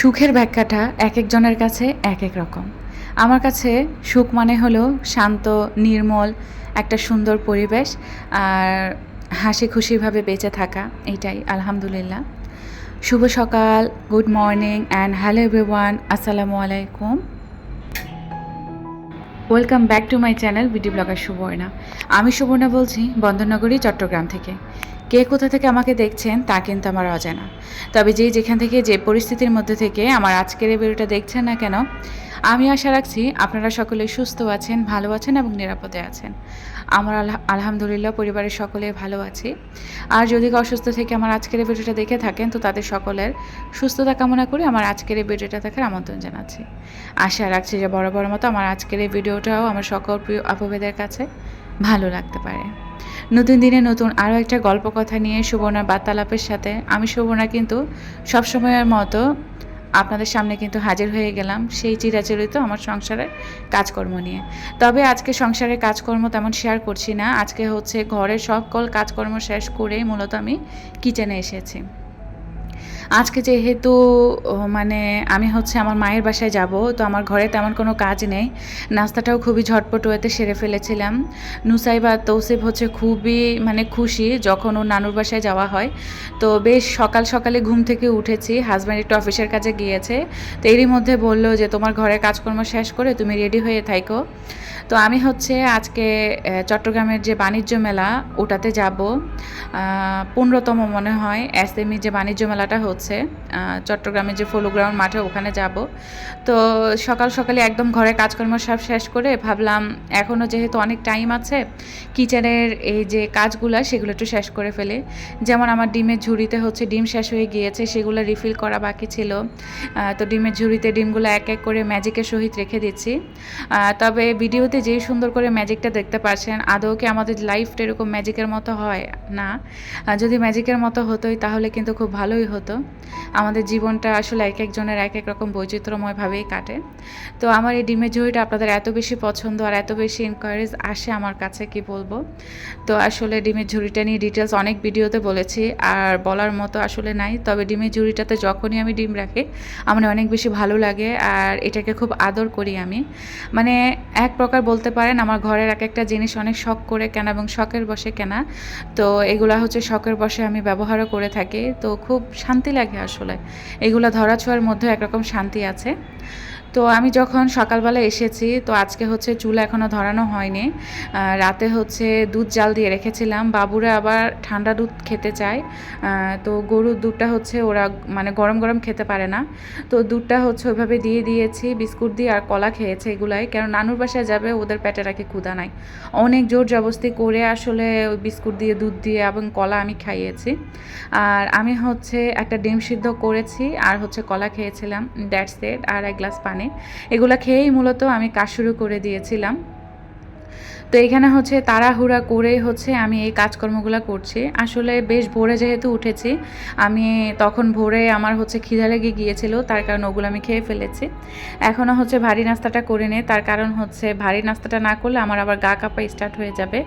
সুখের ব্যাখ্যাটা একেকজনের কাছে একেক রকম। আমার কাছে সুখ মানে হলো শান্ত, নির্মল একটা সুন্দর পরিবেশ আর হাসি খুশিভাবে বেঁচে থাকা। এটাই আলহামদুলিল্লাহ। শুভ সকাল, good morning and hello everyone, আসসালামু আলাইকুম। Welcome back to my channel BD blogger Suborna. আমি সুবর্ণা বলছি বন্দরনগরী, চট্টগ্রাম থেকে। কে কোথা থেকে আমাকে দেখছেন তা কিন্তু আমার অজানা, তবে যেখান থেকে যে পরিস্থিতির মধ্যে থেকে আমার আজকের এই ভিডিওটা দেখছেন না কেন, আমি আশা রাখছি আপনারা সকলে সুস্থ আছেন, ভালো আছেন এবং নিরাপদে আছেন। আমার আলহামদুলিল্লাহ পরিবারের সকলে ভালো আছি। আর যদি অসুস্থ থেকে আমার আজকের এই ভিডিওটা দেখে থাকেন তো তাদের সকলের সুস্থতা কামনা করে আমার আজকের এই ভিডিওটা দেখার আমন্ত্রণ জানাচ্ছি। আশা রাখছি যে বরাবর মতো আমার আজকের এই ভিডিওটাও আমার সকল প্রিয় আপুদের কাছে ভালো লাগতে পারে। নতুন দিনে নতুন আরও একটা গল্প কথা নিয়ে সুবর্ণার বার্তালাপের সাথে আমি সুবর্ণা কিন্তু সবসময়ের মতো আপনাদের সামনে কিন্তু হাজির হয়ে গেলাম সেই চিরাচরিত আমার সংসারের কাজকর্ম নিয়ে। তবে আজকে সংসারের কাজকর্ম তেমন শেয়ার করছি না, আজকে হচ্ছে ঘরের সকল কাজকর্ম শেষ করেই মূলত আমি কিচেনে এসেছি। আজকে যেহেতু মানে আমি হচ্ছে আমার মায়ের বাসায় যাব, তো আমার ঘরে তেমন কোনো কাজ নেই। নাস্তাটাও খুবই ঝটপট ওয়েতে সেরে ফেলেছিলাম। নুসাইবা তৌসিফ হচ্ছে খুবই খুশি যখন ওর নানুর বাসায় যাওয়া হয়। তো বেশ সকাল সকালে ঘুম থেকে উঠেছি, হাজব্যান্ড একটু অফিসের কাজে গিয়েছে, তো এরই মধ্যে বললো যে তোমার ঘরে কাজকর্ম শেষ করে তুমি রেডি হয়ে থাকো। তো আমি হচ্ছে আজকে চট্টগ্রামের যে বাণিজ্য মেলা ওটাতে যাব, 15তম মনে হয় এসএমই যে বাণিজ্য মেলাটা হচ্ছে চট্টগ্রামের যে ফলো গ্রাউন্ড মাঠে, ওখানে যাব। তো সকাল সকালে একদম ঘরের কাজকর্ম সব শেষ করে ভাবলাম এখনও যেহেতু অনেক টাইম আছে, কিচেনের এই যে কাজগুলো সেগুলো একটু শেষ করে ফেলে। যেমন আমার ডিমের ঝুড়িতে হচ্ছে ডিম শেষ হয়ে গিয়েছে, সেগুলো রিফিল করা বাকি ছিল। তো ডিমের ঝুড়িতে ডিমগুলো এক এক করে ম্যাজিকের সহিত রেখে দিচ্ছি। তবে ভিডিওতে যেই সুন্দর করে ম্যাজিকটা দেখতে পাচ্ছেন, আদৌ কি আমাদের লাইফটা এরকম ম্যাজিকের মতো হয় না? যদি ম্যাজিকের মতো হতোই তাহলে কিন্তু খুব ভালোই হতো। আমাদের জীবনটা আসলে এক একজনের এক এক রকম বৈচিত্র্যময়ভাবেই কাটে। তো আমার এই ডিমের ঝুড়িটা আপনাদের এত বেশি পছন্দ আর এত বেশি এনকোয়ারিজ আসে আমার কাছে, কি বলবো। তো আসলে ডিমের ঝুড়িটা নিয়ে ডিটেলস অনেক ভিডিওতে বলেছি, আর বলার মতো আসলে নাই। তবে ডিমের ঝুড়িটাতে যখনই আমি ডিম রাখি আমার অনেক বেশি ভালো লাগে, আর এটাকে খুব আদর করি আমি। এক প্রকার বলতে পারেন আমার ঘরের এক একটা জিনিস অনেক শখ করে কেনা এবং শখের বশে কেনা। তো এগুলা হচ্ছে শখের বশে আমি ব্যবহারও করে থাকি। তো খুব শান্তি লাগে আসলে, এগুলো ধরাছোঁয়ার মধ্যে একরকম শান্তি আছে। তো আমি যখন সকালবেলা এসেছি, তো আজকে হচ্ছে চুলা এখনও ধরানো হয়নি। রাতে হচ্ছে দুধ জাল দিয়ে রেখেছিলাম, বাবুরা আবার ঠান্ডা দুধ খেতে চায়। তো গরুর দুধটা হচ্ছে ওরা গরম গরম খেতে পারে না, তো দুধটা হচ্ছে ওইভাবে দিয়ে দিয়েছি, বিস্কুট দিয়ে আর কলা খেয়েছে এগুলাই, কারণ নানুর বাসায় যাবে, ওদের পেটে রাখে ক্ষুধা নাই। অনেক জোর জবরদস্তি করে আসলে ওই বিস্কুট দিয়ে দুধ দিয়ে এবং কলা আমি খাইয়েছি। আর আমি হচ্ছে একটা ডিম সিদ্ধ করেছি আর হচ্ছে কলা খেয়েছিলাম, দ্যাটস ইট, আর এক গ্লাস পানি। এগুলো খেয়েই মূলত আমি কাজ শুরু করে দিয়েছিলাম। তো এখানে হচ্ছে তাড়াহুড়া করেই হচ্ছে আমি এই কাজকর্মগুলো করছি। আসলে বেশ ভোরে যেহেতু উঠেছি আমি, তখন ভোরে আমার হচ্ছে খিদা লেগে গিয়েছিল, তার কারণ ওগুলো আমি খেয়ে ফেলেছি। এখনও হচ্ছে ভারী নাস্তাটা করে নিই, তার কারণ হচ্ছে ভারী নাস্তাটা না করলে আমার আবার গা কাঁপা স্টার্ট হয়ে যাবে।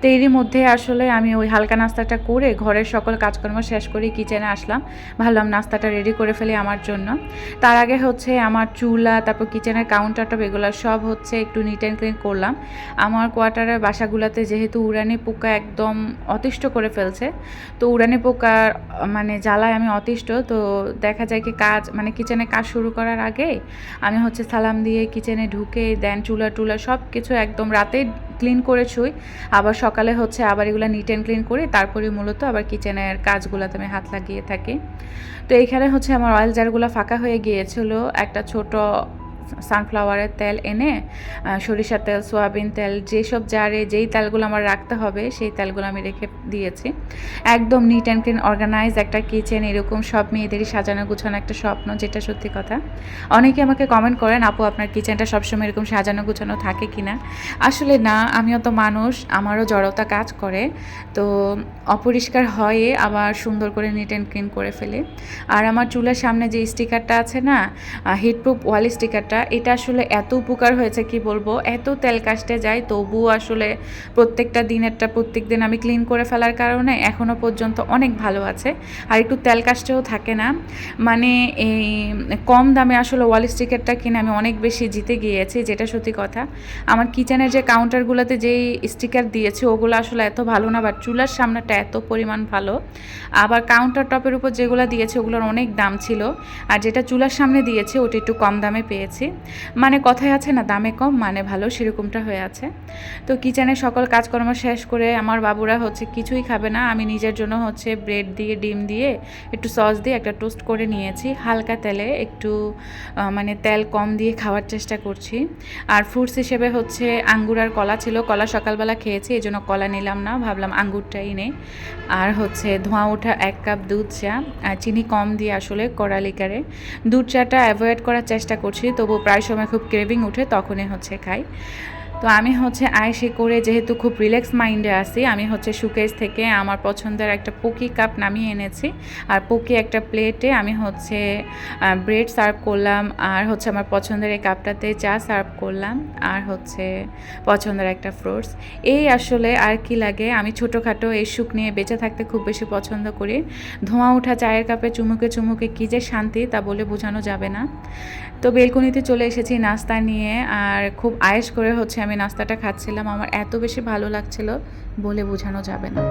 তো এরই মধ্যে আসলে আমি ওই হালকা নাস্তাটা করে ঘরের সকল কাজকর্ম শেষ করে কিচেনে আসলাম, ভাবলাম নাস্তাটা রেডি করে ফেলি আমার জন্য। তার আগে হচ্ছে আমার চুলা, তারপর কিচেনের কাউন্টারটপ, এগুলো সব হচ্ছে একটু নিট অ্যান্ড ক্লিন করলাম। আমার কোয়ার্টারের বাসাগুলোতে যেহেতু উড়ানি পোকা একদম অতিষ্ঠ করে ফেলছে, তো উড়ানি পোকার জ্বালায় আমি অতিষ্ঠ। তো দেখা যায় কি কিচেনে কাজ শুরু করার আগে আমি হচ্ছে সালাম দিয়ে কিচেনে ঢুকে দেন চুলা টুলা সব কিছু একদম রাতে ক্লিন করে শুই, আবার সকালে হচ্ছে আবার এগুলো নিট অ্যান্ড ক্লিন করি, তারপরে মূলত আবার কিচেনের কাজগুলোতে আমি হাত লাগিয়ে থাকি। তো এইখানে হচ্ছে আমার অয়েল জারগুলো ফাঁকা হয়ে গিয়েছিল, একটা ছোট সানফ্লাওয়ারের তেল এনে, সরিষার তেল, সয়াবিন তেল, যেসব জারে যেই তেলগুলো আমার রাখতে হবে সেই তেলগুলো আমি রেখে দিয়েছি। একদম নিট অ্যান্ড ক্লিন অর্গানাইজ একটা কিচেন, এরকম সব মেয়েদেরই সাজানো গুছানো একটা স্বপ্ন, যেটা সত্যি কথা। অনেকে আমাকে কমেন্ট করেন, আপু আপনার কিচেনটা সবসময় এরকম সাজানো গুছানো থাকে কি না। আসলে না, আমিও তো মানুষ, আমারও জড়তা কাজ করে, তো অপরিষ্কার হয়ে আবার সুন্দর করে নিট অ্যান্ড ক্লিন করে ফেলে। আর আমার চুলার সামনে যে স্টিকারটা আছে না, হিটপ্রুফ ওয়াল স্টিকারটা, কাউন্টারটা, এটা আসলে এত উপকার হয়েছে কি বলবো, এত তেল কাস্টে যায় তবুও আসলে প্রত্যেকটা দিনেরটা প্রত্যেক দিন আমি ক্লিন করে ফেলার কারণে এখনও পর্যন্ত অনেক ভালো আছে। আর একটু তেল কাস্টেও থাকে না। মানে এই কম দামে আসলে ওয়াল স্টিকারটা কিনে আমি অনেক বেশি জিতে গিয়েছি, যেটা সত্যি কথা। আমার কিচেনের যে কাউন্টারগুলোতে যেই স্টিকার দিয়েছে ওগুলো আসলে এত ভালো না, বাট চুলার সামনেটা এত পরিমাণ ভালো। আবার কাউন্টার টপের উপর যেগুলো দিয়েছে ওগুলোর অনেক দাম ছিল, আর যেটা চুলার সামনে দিয়েছে ওটা একটু কম দামে পেয়েছি। মানে কথায় আছে না, দামে কম মানে ভালো, সেরকমটা হয়ে আছে। তো কিচেনের সকল কাজকর্ম শেষ করে আমার বাবুরা হচ্ছে কিছুই খাবে না, আমি নিজের জন্য হচ্ছে ব্রেড দিয়ে ডিম দিয়ে একটু সস দিয়ে একটা টোস্ট করে নিয়েছি হালকা তেলে, একটু মানে তেল কম দিয়ে খাওয়ার চেষ্টা করছি। আর ফ্রুটস হিসেবে হচ্ছে আঙ্গুর আর কলা ছিল, কলা সকালবেলা খেয়েছি এই জন্য কলা নিলাম না, ভাবলাম আঙ্গুরটাই নেই। আর হচ্ছে ধোঁয়া ওঠা 1 কাপ দুধ চা, আর চিনি কম দিয়ে আসলে কড়া লিকারে। দুধ চাটা অ্যাভয়েড করার চেষ্টা করছি, তবু প্রায় সময় খুব ক্রেভিং উঠে তখনই হচ্ছে খাই। তো আমি হচ্ছে আয়েসে করে যেহেতু খুব রিল্যাক্স মাইন্ডে আছি, আমি হচ্ছে শোকেস থেকে আমার পছন্দের একটা পোকি কাপ নামিয়ে এনেছি। আর পোকি একটা প্লেটে আমি হচ্ছে ব্রেড সার্ভ করলাম, আর হচ্ছে আমার পছন্দের এই কাপটাতে চা সার্ভ করলাম, আর হচ্ছে পছন্দের একটা ফ্রুটস। এই আসলে আর কি লাগে, আমি ছোটোখাটো এই সুখ নিয়ে বেঁচে থাকতে খুব বেশি পছন্দ করি। ধোঁয়া ওঠা চায়ের কাপে চুমুকে চুমুকে কী যে শান্তি তা বলে বোঝানো যাবে না। তো বেলকনিতে চলে এসেছি নাস্তা নিয়ে, আর খুব আয়েশ করে হচ্ছে আমি নাস্তাটা খাচ্ছিলাম। আমার এত বেশি ভালো লাগছিল বলে বোঝানো যাবে না।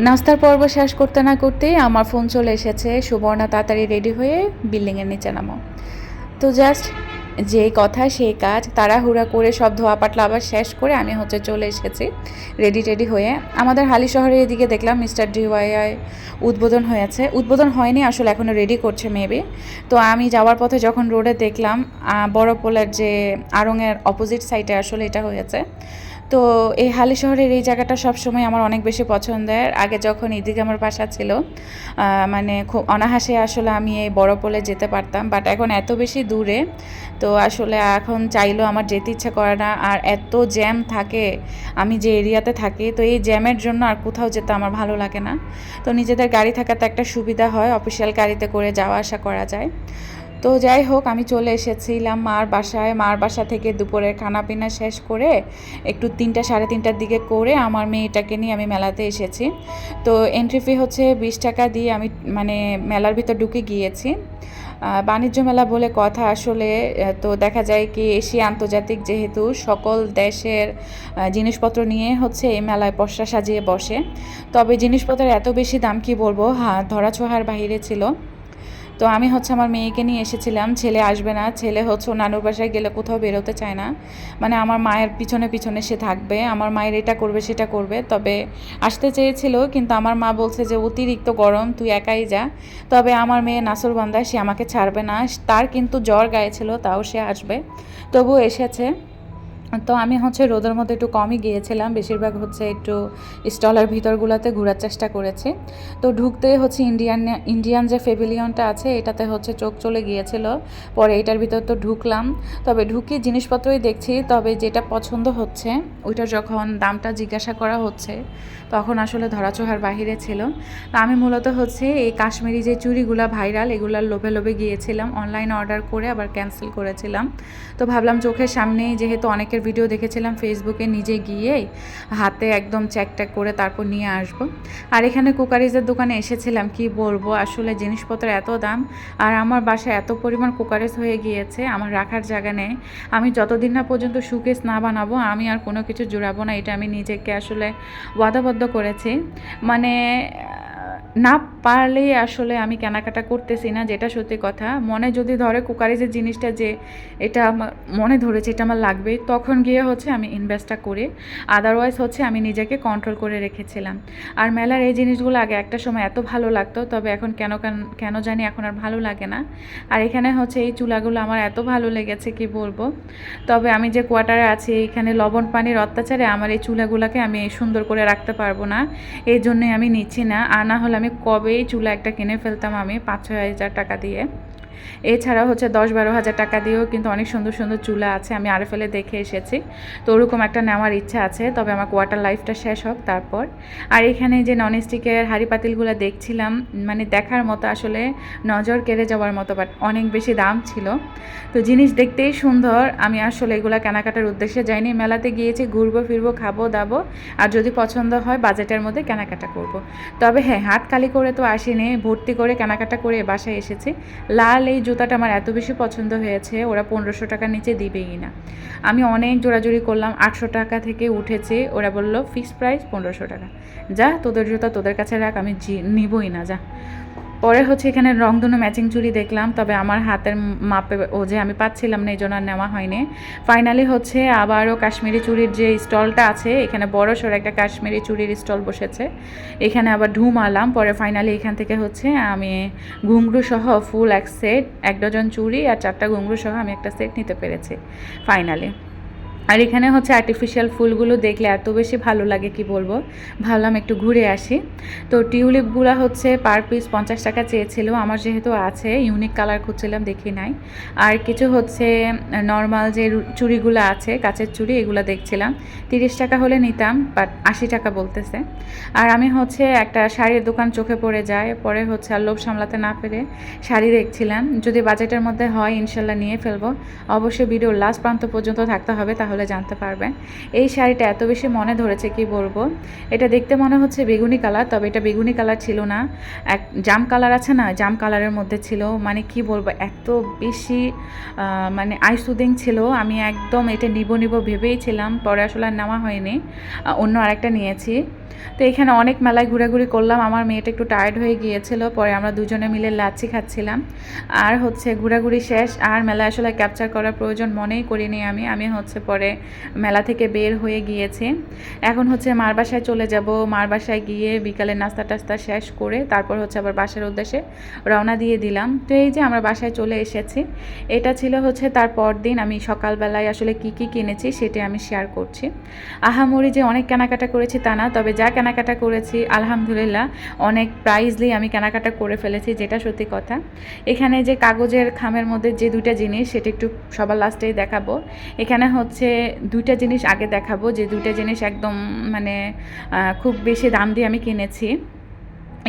নাস্তার পর্ব শেষ করতে না করতেই আমার ফোন চলে এসেছে, সুবর্ণা তাড়াতাড়ি রেডি হয়ে বিল্ডিংয়ের নিচে নামো। তো জাস্ট যে কথা সেই কাজ, তাড়াহুড়া করে সব ধোয়া পাটলা আবার শেষ করে আমি হচ্ছে চলে এসেছি রেডি টেডি হয়ে। আমাদের হালি শহরের এদিকে দেখলাম মিস্টার ডিওয়াই উদ্বোধন হয়েছে, উদ্বোধন হয়নি আসলে, এখনও রেডি করছে মেবি। তো আমি যাওয়ার পথে যখন রোডে দেখলাম বড় পোলের যে আড়ংয়ের অপোজিট সাইডে আসলে এটা হয়েছে। তো এই হালি শহরের এই জায়গাটা সবসময় আমার অনেক বেশি পছন্দের। আগে যখন এদিকে আমার বাসা ছিল, মানে খুব অনায়াসে আসলে আমি এই বড় পোলে যেতে পারতাম, বাট এখন এত বেশি দূরে, তো আসলে এখন চাইলেও আমার যেতে ইচ্ছা করে না। আর এত জ্যাম থাকে আমি যে এরিয়াতে থাকি, তো এই জ্যামের জন্য আর কোথাও যেতে আমার ভালো লাগে না। তো নিজেদের গাড়ি থাকাতে একটা সুবিধা হয়, অফিসিয়াল গাড়িতে করে যাওয়া আসা করা যায়। তো যাই হোক, আমি চলে এসেছিলাম মার বাসায়। মার বাসা থেকে দুপুরের খানাপিনা শেষ করে একটু 3টা সাড়ে 3টার দিকে করে আমার মেয়েটাকে নিয়ে আমি মেলাতে এসেছি। তো এন্ট্রি ফি হচ্ছে 20 টাকা দিয়ে আমি মানে মেলার ভিতর ঢুকে গিয়েছি। বাণিজ্য মেলা বলে কথা আসলে, তো দেখা যায় কি এশিয়া আন্তর্জাতিক যেহেতু সকল দেশের জিনিসপত্র নিয়ে হচ্ছে এই মেলায় পসরা সাজিয়ে বসে। তবে জিনিসপত্রের এত বেশি দাম কি বলবো, ধরা ছোঁয়ার বাইরে ছিল। তো আমি হচ্ছে আমার মেয়েকে নিয়ে এসেছিলাম, ছেলে আসবে না, ছেলে হচ্ছে নানুর বাসায় গেলে কোথাও বেরোতে চায় না, মানে আমার মায়ের পিছনে পিছনে সে থাকবে, আমার মায়ের এটা করবে সেটা করবে। তবে আসতে চেয়েছিল, কিন্তু আমার মা বলছে যে অতিরিক্ত গরম, তুই একাই যা। তবে আমার মেয়ে নাসরবান্দা, সে আমাকে ছাড়বে না, তার কিন্তু জ্বর গায়ে ছিল, তাও সে আসবে, তবুও এসেছে। তো আমি হচ্ছে রোদের মধ্যে একটু কমই গিয়েছিলাম, বেশিরভাগ হচ্ছে একটু স্টলের ভিতরগুলোতে ঘোরার চেষ্টা করেছি। তো ঢুকতে হচ্ছে ইন্ডিয়ান যে প্যাভিলিয়নটা আছে এটাতে হচ্ছে চোখ চলে গিয়েছিল, পরে এটার ভিতর তো ঢুকলাম। তবে ঢুকি জিনিসপত্রই দেখছি, তবে যেটা পছন্দ হচ্ছে ওইটা যখন দামটা জিজ্ঞাসা করা হচ্ছে তখন আসলে ধরাছোঁয়ার বাহিরে ছিল। তো আমি মূলত হচ্ছে এই কাশ্মীরি যে চুড়িগুলো ভাইরাল, এগুলার লোভে লোভে গিয়েছিলাম, অনলাইন অর্ডার করে আবার ক্যান্সেল করেছিলাম। তো ভাবলাম চোখের সামনেই যেহেতু অনেকের ভিডিও দেখেছিলাম ফেসবুকে, নিজে গিয়ে হাতে একদম চেক ট্যাক করে তারপর নিয়ে আসব। আর এখানে কুকারিজের দোকানে এসেছিলাম, কি বলবো আসলে জিনিসপত্র এত দাম, আর আমার বাসায় এত পরিমাণ কুকারিজ হয়ে গিয়েছে আমার রাখার জায়গা নেই। আমি যতদিন না পর্যন্ত শোকেস না বানাবো আমি আর কোনো কিছু জোড়াবো না, এটা আমি নিজেকে আসলে ওয়াদাবদ্ধ করেছি। মানে না পারলেই আসলে আমি কেনাকাটা করতেছি না, যেটা সত্যি কথা। মনে যদি ধরে কুকারিজের জিনিসটা যে এটা আমার মনে ধরেছে এটা আমার লাগবে, তখন গিয়ে হচ্ছে আমি ইনভেস্টটা করি, আদারওয়াইজ হচ্ছে আমি নিজেকে কন্ট্রোল করে রেখেছিলাম। আর মেলার এই জিনিসগুলো আগে একটা সময় এত ভালো লাগতো, তবে এখন কেন জানি এখন আর ভালো লাগে না। আর এখানে হচ্ছে এই চুলাগুলো আমার এত ভালো লেগেছে কি বলবো। তবে আমি যে কোয়ার্টারে আছি এখানে লবণ পানির অত্যাচারে আমার এই চুলাগুলোকে আমি সুন্দর করে রাখতে পারবো না, এই জন্যই আমি নিচ্ছি না। আর না হলে আমি কবেই চুলা একটা কিনে ফেলতাম আমি 5-6 হাজার টাকা দিয়ে। এছাড়াও হচ্ছে 10-12 হাজার টাকা দিয়েও কিন্তু অনেক সুন্দর সুন্দর চুলা আছে, আমি আরএফএলে দেখে এসেছি। তো ওরকম একটা নেওয়ার ইচ্ছা আছে, তবে আমার কোয়ার্টার লাইফটা শেষ হোক তারপর। আর এখানে যে ননস্টিকের হাঁড়ি পাতিলগুলো দেখছিলাম, মানে দেখার মতো, আসলে নজর কেড়ে যাওয়ার মতো, বাট অনেক বেশি দাম ছিল। তো জিনিস দেখতেই সুন্দর, আমি আসলে এগুলো কেনাকাটার উদ্দেশ্যে যাইনি, মেলাতে গিয়েছি ঘুরবো ফিরবো খাবো দাবো, আর যদি পছন্দ হয় বাজেটের মধ্যে কেনাকাটা করব। তবে হ্যাঁ, হাত খালি করে তো আসিনি, ভর্তি করে কেনাকাটা করে বাসায় এসেছি। লাল এই জুতাটা আমার এত বেশি পছন্দ হয়েছে, ওরা 1500 টাকার নিচে দিবেই না। আমি অনেক জোরাজুরি করলাম, 800 টাকা থেকে উঠেছে, ওরা বললো ফিক্সড প্রাইস 1500 টাকা। যা, তোদের জুতা তোদের কাছে রাখ, আমি নিবই না, যা। পরে হচ্ছে এখানে রংধনু ম্যাচিং চুড়ি দেখলাম, তবে আমার হাতের মাপে ও যে আমি পাচ্ছিলাম না, এই জন্য আর নেওয়া হয়নি। ফাইনালি হচ্ছে আবারও কাশ্মীরি চুড়ির যে স্টলটা আছে, এখানে বড় সড়ো একটা কাশ্মীরি চুড়ির স্টল বসেছে, এখানে আবার ঢুম আলাম। পরে ফাইনালি এখান থেকে হচ্ছে আমি ঘুঙরু সহ ফুল এক সেট, 1 ডজন চুড়ি আর 4টা ঘুঙরু সহ আমি একটা সেট নিতে পেরেছি ফাইনালি। আর এখানে হচ্ছে আর্টিফিশিয়াল ফুলগুলো দেখলে এত বেশি ভালো লাগে কি বলবো, ভাবলাম একটু ঘুরে আসি। তো টিউলিপগুলো হচ্ছে পার পিস 50 টাকা চেয়েছিল, আমার যেহেতু আছে ইউনিক কালার খুঁজছিলাম, দেখি নাই। আর কিছু হচ্ছে নর্মাল যে চুড়িগুলো আছে কাচের চুড়ি, এগুলো দেখছিলাম, 30 টাকা হলে নিতাম, বাট 80 টাকা বলতেছে। আর আমি হচ্ছে একটা শাড়ির দোকান চোখে পড়ে যায়, পরে হচ্ছে আর লোভ সামলাতে না পেরে শাড়ি দেখছিলাম, যদি বাজেটের মধ্যে হয় ইনশাল্লাহ নিয়ে ফেলবো। অবশ্যই ভিডিওর লাস্ট প্রান্ত পর্যন্ত থাকতে হবে, তাহলে জানতে পারবেন। এই শাড়িটা এত বেশি মনে ধরেছে কি বলবো, এটা দেখতে মনে হচ্ছে বেগুনি কালার, তবে এটা বেগুনি কালার ছিল না, এক জাম কালার আছে না, জাম কালারের মধ্যে ছিল। মানে কি বলবো, এত বেশি মানে আই সুদিং ছিল, আমি একদম এটা নিব ভেবেই ছিলাম, পরে আসলে আর নেওয়া হয়নি, অন্য আরেকটা নিয়েছি। তো এখানে অনেক মেলায় ঘোরাঘুরি করলাম, আমার মেয়েটা একটু টায়ার্ড হয়ে গিয়েছিল, পরে আমরা দুজনে মিলে লাচ্ছি খাচ্ছিলাম। আর হচ্ছে ঘোরাঘুরি শেষ, আর মেলা আসলে ক্যাপচার করার প্রয়োজন মনেই করিনি আমি হচ্ছে পরে মেলা থেকে বের হয়ে গিয়েছি। এখন হচ্ছে মার বাসায় চলে যাব, মার বাসায় গিয়ে বিকালে নাস্তা টাস্তা শেষ করে তারপর হচ্ছে আবার বাসার উদ্দেশ্যে রওনা দিয়ে দিলাম। তো এই যে আমরা বাসায় চলে এসেছি, এটা ছিল হচ্ছে তার পরদিন। আমি সকালবেলায় আসলে কি কিনেছি সেটা আমি শেয়ার করছি। আহামরি যে অনেক কেনাকাটা করেছি তা না, তবে যা কেনাকাটা করেছি আলহামদুলিল্লাহ অনেক প্রাইজলি আমি কেনাকাটা করে ফেলেছি, যেটা সত্যি কথা। এখানে যে কাগজের খামের মধ্যে যে 2টা জিনিস, সেটা একটু সবার লাস্টেই দেখাবো। এখানে হচ্ছে 2টা জিনিস আগে দেখাবো, যে 2টা জিনিস একদম মানে খুব বেশি দাম দিয়ে আমি কিনেছি।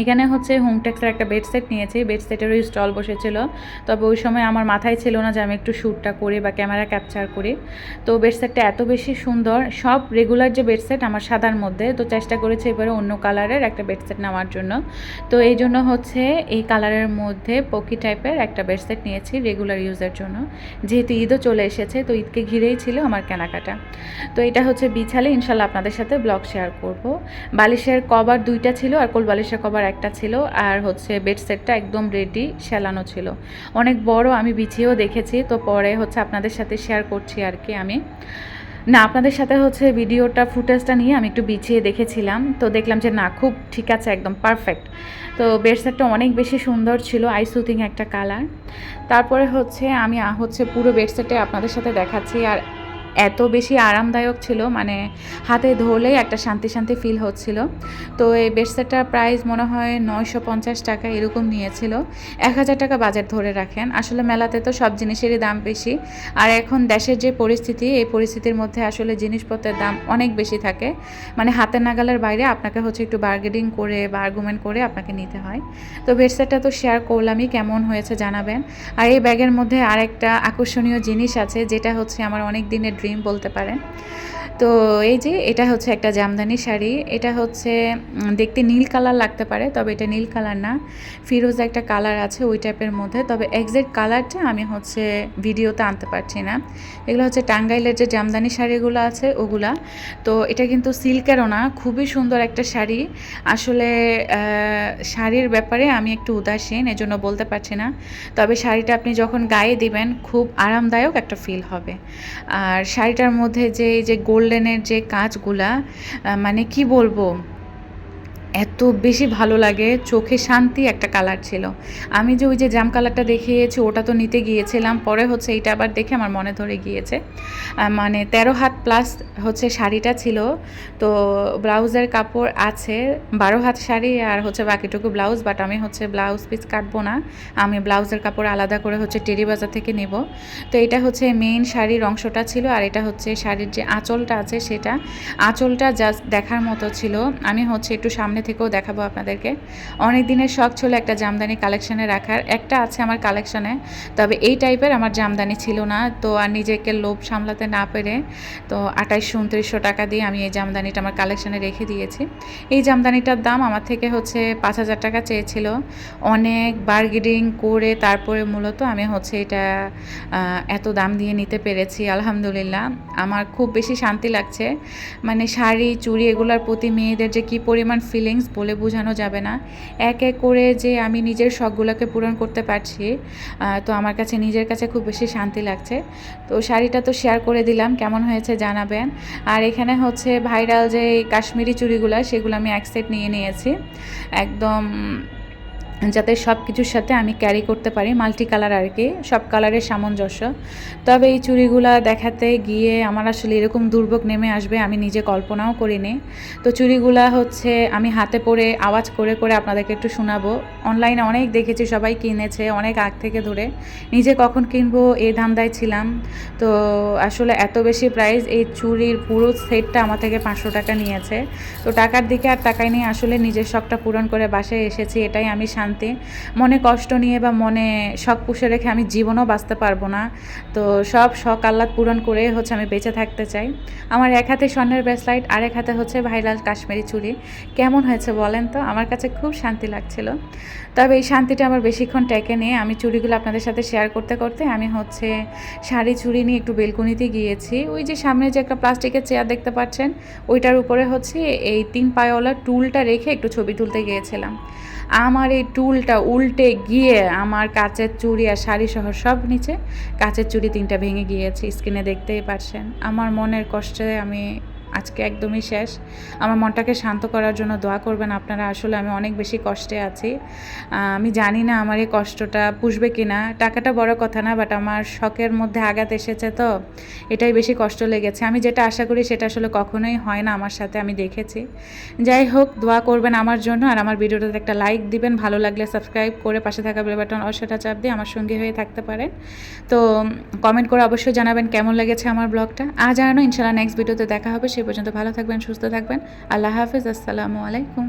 এখানে হচ্ছে হোমটেক্সের একটা বেডসেট নিয়েছি, বেডসেটেরও স্টল বসেছিল, তবে ওই সময় আমার মাথায় ছিল না যে আমি একটু শ্যুটটা করি বা ক্যামেরা ক্যাপচার করি। তো বেডসেটটা এত বেশি সুন্দর, সব রেগুলার যে বেডসেট আমার সাদার মধ্যে, তো চেষ্টা করেছি এবারে অন্য কালারের একটা বেডসেট নেওয়ার জন্য। তো এই জন্য হচ্ছে এই কালারের মধ্যে পকি টাইপের একটা বেডসেট নিয়েছি রেগুলার ইউজের জন্য, যেহেতু ঈদও চলে এসেছে, তো ঈদকে ঘিরেই ছিল আমার কেনাকাটা। তো এটা হচ্ছে বিছালে ইনশাল্লাহ আপনাদের সাথে ব্লগ শেয়ার করব। বালিশের কভার 2টা ছিল, আর কোল বালিশের কভার একটা ছিল, আর হচ্ছে বেডসেটটা একদম রেডি সেলানো ছিল, অনেক বড়, আমি বিছিয়েও দেখেছি। তো পরে হচ্ছে আপনাদের সাথে শেয়ার করছি আর কি, আমি না আপনাদের সাথে হচ্ছে ভিডিওটা ফুটেজটা নিয়ে আমি একটু বিছিয়ে দেখেছিলাম, তো দেখলাম যে না, খুব ঠিক আছে, একদম পারফেক্ট। তো বেডসেটটা অনেক বেশি সুন্দর ছিল, আই সুথিং একটা কালার। তারপরে হচ্ছে আমি হচ্ছে পুরো বেডসেটে আপনাদের সাথে দেখাচ্ছি, আর এত বেশি আরামদায়ক ছিল, মানে হাতে ধরলেই একটা শান্তি শান্তি ফিল হচ্ছিল। তো এই বেডসেটটার প্রাইস মনে হয় 950 টাকা এরকম নিয়েছিল, 1000 টাকা বাজেট ধরে রাখেন। আসলে মেলাতে তো সব জিনিসেরই দাম বেশি, আর এখন দেশের যে পরিস্থিতি, এই পরিস্থিতির মধ্যে আসলে জিনিসপত্রের দাম অনেক বেশি থাকে, মানে হাতের নাগালের বাইরে আপনাকে হচ্ছে একটু বার্গেনিং করে বা আর্গুমেন্ট করে আপনাকে নিতে হয়। তো বেডসেটটা তো শেয়ার করলামই, কেমন হয়েছে জানাবেন। আর এই ব্যাগের মধ্যে আরেকটা আকর্ষণীয় জিনিস আছে, যেটা হচ্ছে আমার অনেক দিনের ড্রিম বলতে পারেন। তো এই যে এটা হচ্ছে একটা জামদানি শাড়ি, এটা হচ্ছে দেখতে নীল কালার লাগতে পারে, তবে এটা নীল কালার না, ফিরোজা একটা কালার আছে ওই টাইপের মধ্যে, তবে এক্সাক্ট কালারটা আমি হচ্ছে ভিডিওতে আনতে পারছি না। এগুলো হচ্ছে টাঙ্গাইলের যে জামদানি শাড়িগুলো আছে ওগুলা। তো এটা কিন্তু সিল্কেরও না, খুবই সুন্দর একটা শাড়ি। আসলে শাড়ির ব্যাপারে আমি একটু উদাসীন, এজন্য বলতে পারছি না, তবে শাড়িটা আপনি যখন গায়ে দিবেন খুব আরামদায়ক একটা ফিল হবে। আর শাড়িটার মধ্যে যে গোল্ডেনের যে কাজগুলা, মানে কি বলবো, এত বেশি ভালো লাগে, চোখে শান্তি একটা কালার ছিল। আমি যে ওই যে জাম কালারটা দেখিয়েছি ওটা তো নিতে গিয়েছিলাম, পরে হচ্ছে এইটা আবার দেখে আমার মনে ধরে গিয়েছে। মানে 13 হাত প্লাস হচ্ছে শাড়িটা ছিল। তো ব্লাউজের কাপড় আছে 12 হাত শাড়ি আর হচ্ছে বাকিটুকু ব্লাউজ, বাট আমি হচ্ছে ব্লাউজ পিস কাটবো না, আমি ব্লাউজের কাপড় আলাদা করে হচ্ছে টেরি বাজার থেকে নেব। তো এটা হচ্ছে মেইন শাড়ির অংশটা ছিল, আর এটা হচ্ছে শাড়ির যে আঁচলটা আছে সেটা। আঁচলটা জাস্ট দেখার মতো ছিল। আমি হচ্ছে একটু সামনে থেকেও দেখাবো আপনাদেরকে। অনেক দিনের শখ ছিল একটা জামদানি কালেকশানে রাখার, একটা আছে আমার কালেকশানে, তবে এই টাইপের আমার জামদানি ছিল না। তো আর নিজেকে লোভ সামলাতে না পেরে তো 2800-2900 টাকা দিয়ে আমি এই জামদানিটা আমার কালেকশানে রেখে দিয়েছি। এই জামদানিটার দাম আমার থেকে হচ্ছে 5000 টাকা চেয়েছিল। অনেক বার্গেনিং করে তারপরে মূলত আমি হচ্ছে এটা এত দাম দিয়ে নিতে পেরেছি। আলহামদুলিল্লাহ, আমার খুব বেশি শান্তি লাগছে। মানে শাড়ি চুড়ি এগুলোর প্রতি মেয়েদের যে কী পরিমাণ ফিলিংস বলে বোঝানো যাবে না। এক এক করে যে আমি নিজের শখগুলোকে পূরণ করতে পারছি, তো আমার কাছে নিজের কাছে খুব বেশি শান্তি লাগছে। তো শাড়িটা তো শেয়ার করে দিলাম, কেমন হয়েছে জানাবেন। আর এখানে হচ্ছে ভাইরাল যে কাশ্মীরি চুড়িগুলো সেগুলো আমি এক সেট নিয়ে নিয়েছি, একদম যাতে সব কিছুর সাথে আমি ক্যারি করতে পারি, মাল্টি কালার আর কি, সব কালারের সামঞ্জস্য। তবে এই চুড়িগুলা দেখাতে গিয়ে আমার আসলে এরকম দুর্ভোগ নেমে আসবে আমি নিজে কল্পনাও করিনি। তো চুড়িগুলা হচ্ছে আমি হাতে পরে আওয়াজ করে করে আপনাদেরকে একটু শোনাবো। অনলাইনে অনেক দেখেছি সবাই কিনেছে অনেক আগ থেকে ধরে, নিজে কখন কিনবো এই ধান্দায় ছিলাম। তো আসলে এত বেশি প্রাইস, এই চুড়ির পুরো সেটটা আমার থেকে 500 টাকা নিয়েছে। তো টাকার দিকে আর তাকাই নিয়ে আসলে নিজের শখটা পূরণ করে বাসায় এসেছি, এটাই আমি শান্তি। মনে কষ্ট নিয়ে বা মনে শখ পুষে রেখে আমি জীবনও বাঁচতে পারবো না। তো সব শখ আহ্লাদ পূরণ করে হচ্ছে আমি বেঁচে থাকতে চাই। আমার এক হাতে স্বর্ণের ব্রেসলাইট, আরেক হাতে হচ্ছে ভাইরাল কাশ্মীরি চুড়ি। কেমন হয়েছে বলেন তো? আমার কাছে খুব শান্তি লাগছিল। তবে এই শান্তিটা আমার বেশিক্ষণ টেকে নিয়ে আমি চুড়িগুলো আপনাদের সাথে শেয়ার করতে করতে আমি হচ্ছে শাড়ি চুড়ি নিয়ে একটু বেলকনিতে গিয়েছি। ওই যে সামনে যে একটা প্লাস্টিকের চেয়ার দেখতে পাচ্ছেন ওইটার উপরে হচ্ছে এই 3 পায়ওয়ালা টুলটা রেখে একটু ছবি তুলতে গিয়েছিলাম। আমার এই টুলটা উল্টে গিয়ে আমার কাচের চুড়ি আর শাড়ি সহ সব নিচে, কাচের চুড়ি 3টা ভেঙে গিয়েছে, স্ক্রিনে দেখতেই পারছেন। আমার মনের কষ্টে আমি আজকে একদমই শেষ। আমার মনটাকে শান্ত করার জন্য দোয়া করবেন আপনারা, আসলে আমি অনেক বেশি কষ্টে আছি। আমি জানি না আমার এই কষ্টটা পুষবে কি না। টাকাটা বড় কথা না, বাট আমার শখের মধ্যে আঘাত এসেছে, তো এটাই বেশি কষ্ট লেগেছে। আমি যেটা আশা করি সেটা আসলে কখনোই হয় না আমার সাথে, আমি দেখেছি। যাই হোক, দোয়া করবেন আমার জন্য, আর আমার ভিডিওটাতে একটা লাইক দিবেন, ভালো লাগলে সাবস্ক্রাইব করে পাশে থাকা বেল বাটন অবশ্যই চাপ দিয়ে আমার সঙ্গে হয়ে থাকতে পারেন। তো কমেন্ট করে অবশ্যই জানাবেন কেমন লেগেছে আমার ব্লগটা। আজ জানানো, ইনশাআল্লাহ নেক্সট ভিডিওতে দেখা হবে। সে পর্যন্ত ভালো থাকবেন, সুস্থ থাকবেন। আল্লাহ হাফেজ, আসসালামু আলাইকুম।